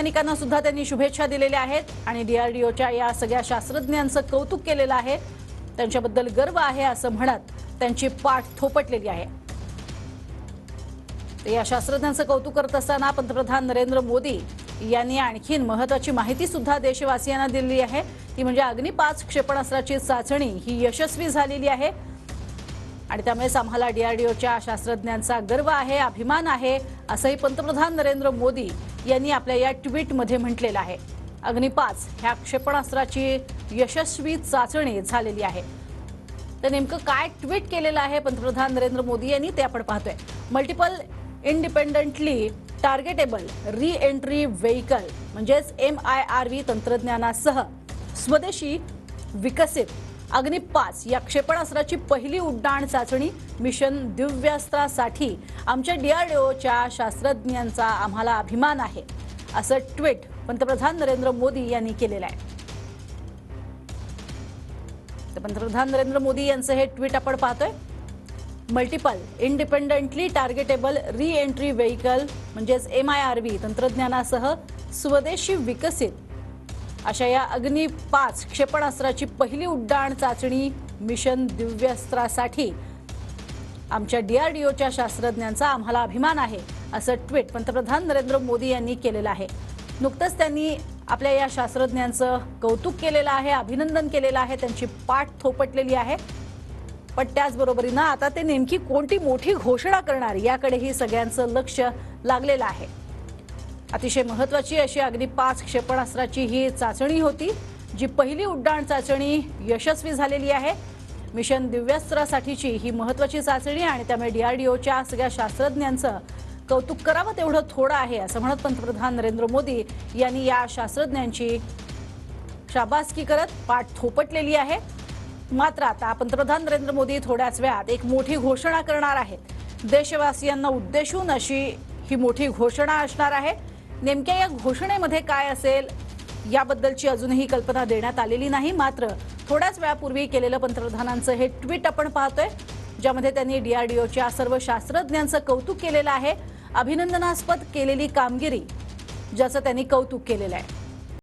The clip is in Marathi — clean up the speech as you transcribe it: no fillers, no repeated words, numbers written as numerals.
वैज्ञानिकांना सुद्धा त्यांनी शुभेच्छा दिलेल्या आहेत आणि डीआरडीओच्या या सगळ्या शास्त्रज्ञांचं कौतुक केलेलं आहे। त्यांच्याबद्दल गर्व आहे असं म्हणत त्यांची पाठ थोपटलेली आहे। या शास्त्रज्ञांचं कौतुक करत असताना पंतप्रधान नरेंद्र मोदी यांनी आणखीन महत्त्वाची माहिती सुद्धा देशवासियांना दिली आहे। ती म्हणजे अग्नि 5 क्षेपणास्त्राची चाचणी ही यशस्वी झालेली आहे आणि त्यामुळे आम्हाला डीआरडीओच्या शास्त्रज्ञांचा गर्व आहे, अभिमान आहे असंही पंतप्रधान नरेंद्र मोदी यांनी आपल्या या ट्विटमध्ये म्हटलेलं आहे। अग्नि 5 ह्या क्षेपणास्त्राची यशस्वी चाचणी झालेली आहे। तर नेमकं काय ट्विट केलेलं आहे पंतप्रधान नरेंद्र मोदी यांनी ते आपण पाहतोय। Multiple independently टार्गेटेबल re entry vehicle म्हणजेच MIRV तंत्रज्ञानासह स्वदेशी विकसित अग्नि 5 या क्षेपणास्त्राची पहिली उड्डाण चाचणी मिशन दिव्यास्त्रासाठी आमच्या डीआरडीओच्या शास्त्रज्ञांचा आम्हाला अभिमान आहे असं ट्विट पंतप्रधान नरेंद्र मोदी यांनी केलेलं आहे। तर पंतप्रधान नरेंद्र मोदी यांचं हे ट्विट आपण पाहतोय। Multiple independently टार्गेटेबल re entry vehicle म्हणजेच MIRV तंत्रज्ञानासह स्वदेशी विकसित अशा या अग्नि 5 क्षेपणास्त्राची पहिली उड्डाण चाचणी मिशन दिव्यास्त्रासाठी आमच्या डीआरडीओच्या शास्त्रज्ञांचा आम्हाला अभिमान आहे असं ट्विट पंतप्रधान नरेंद्र मोदी यांनी केलेलं आहे। नुकतंच त्यांनी आपल्या या शास्त्रज्ञांचं कौतुक केलेलं आहे, अभिनंदन केलेलं आहे, त्यांची पाठ थोपटलेली आहे। पण त्याचबरोबरीने आता ते नेमकी कोणती मोठी घोषणा करणार याकडेही सगळ्यांचं लक्ष लागलेलं आहे। अतिशय महत्त्वाची अशी अग्नि 5 क्षेपणास्त्राची ही चाचणी होती, जी पहिली उड्डाण चाचणी यशस्वी झालेली आहे। मिशन दिव्यास्त्रासाठीची ही महत्त्वाची चाचणी आणि त्यामुळे डीआरडीओच्या सगळ्या शास्त्रज्ञांचं कौतुक करावं तेवढं थोडं आहे असं म्हणत पंतप्रधान नरेंद्र मोदी यांनी या शास्त्रज्ञांची शाबासकी करत पाठ थोपटलेली आहे। मात्र आता पंतप्रधान नरेंद्र मोदी थोड्याच वेळात एक मोठी घोषणा करणार आहेत। देशवासियांना उद्देशून अशी ही मोठी घोषणा असणार आहे। नेमक्या या घोषणेमध्ये काय असेल याबद्दलची अजूनही कल्पना देण्यात आलेली नाही। मात्र थोड्याच वेळापूर्वी केलेलं पंतप्रधानांचं हे ट्विट आपण पाहतोय, ज्यामध्ये त्यांनी डीआरडीओच्या सर्व शास्त्रज्ञांचं कौतुक केलेलं आहे, अभिनंदनास्पद केलेली कामगिरी ज्याचं त्यांनी कौतुक केलेलं आहे।